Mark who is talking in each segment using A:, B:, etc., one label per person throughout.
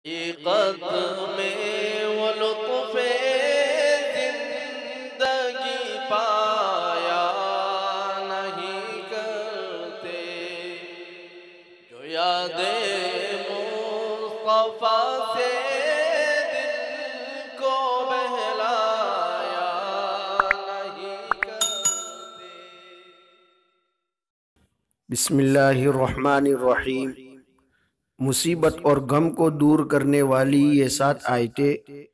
A: हकीकत में वो लुत्फ़े ज़िंदगी पाया नहीं करते, जो यादें मुस्तफ़ा से दिल को बहलाया नहीं करते।
B: बिस्मिल्लाहिर्रहमानिर्रहीम। मुसीबत और गम को दूर करने वाली ये 7 आयतें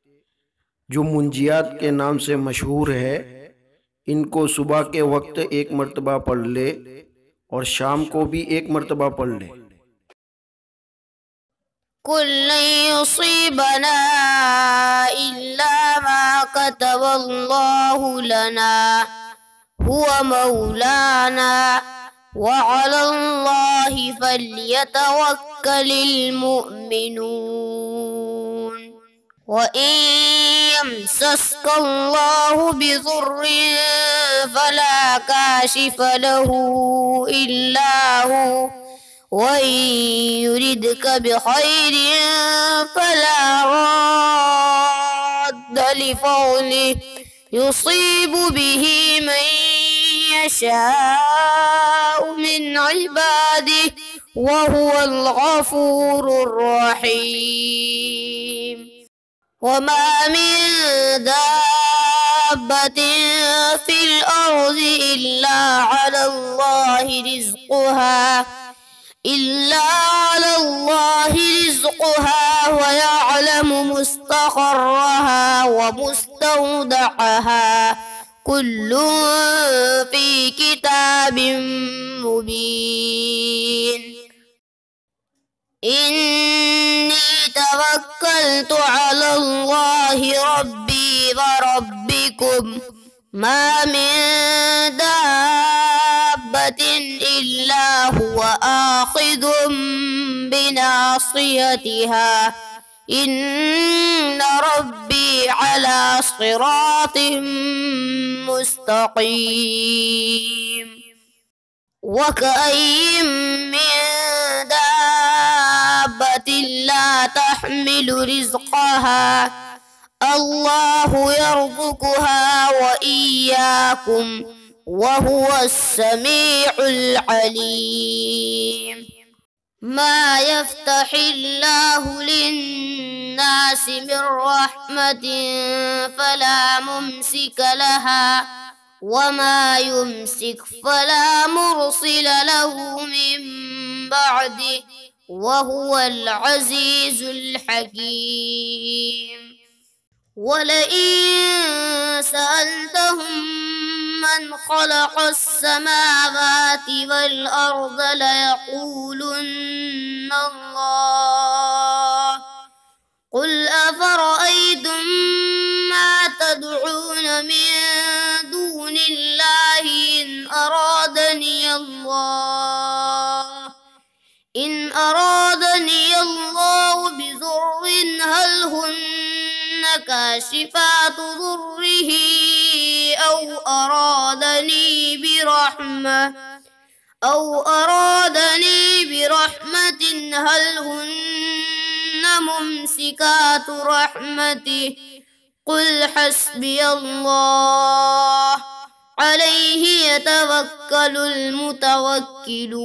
B: जो मुंजियात के नाम से मशहूर है, इनको सुबह के वक्त एक मर्तबा पढ़ ले और शाम को भी एक मर्तबा पढ़ ले।
C: कुल लन युसीबना इल्ला मा कतबल्लाहु लना हुवा मौलाना व अलल्लाहि फल्यतवक्कलिल मुमिनून। व इन यमसस्कल्लाहु बिज़ुर्रिन फला काशिफ लहु इल्ला हु वइन युरिदक बिखैरिन फला राद्द लिफ़ज़लिहि युसीबु बिही मन यशाअु मिन इबादिहि वहुवल गफूरुर रहीम। वमा मिन दाब्बतिन फिल अर्ज़ि इल्ला अलल्लाहि रिज़्क़ुहा व यअलमु मुस्तक़र्रहा व मुस्तौदअहा कुल्लुन फ़ी किताबिन मुबीन। इन्नी तवक्कलतु अलल्लाहि रब्बी व रब्बिकुम मा मिन दाब्बतिन इल्ला हुवा आखिदुम बिनासियतिहा इन्न रब्बी अला सिरातिम मुस्तक़ीम। वकअय्यिम मिन दाब्बतिन ला तहमिलु रिज़्क़हा अल्लाहु यर्ज़ुक़ुहा व इय्याकुम व हुवस समीउल अलीम। मा यफ्तहिल्लाहु लिन्नासि मिन रहमतिन फला मुमसिक लहा वमा युमसिक फला मुरसिल लहु मिन बअदिहि वहुवल अज़ीज़ुल हकीम। वलइन सअल्तहुम मन खलक़स समावाति वल अर्ज़ लयक़ूलुन्न अल्लाह क़ुल अफ़रअय्तुम मा तदዑन मिन दूनिल्लाहि इन अरादनी अल्लाहु बिज़ुर्रिन हल हुन्न काशिफ़ातु दुर्रिही औ अरादनी बिरहमतिन हल हुन्न मुमसिकातु रहमतिहि क़ुल हस्बियल्लाह अलैहि यतवक्कलुल मुतवक्किलून।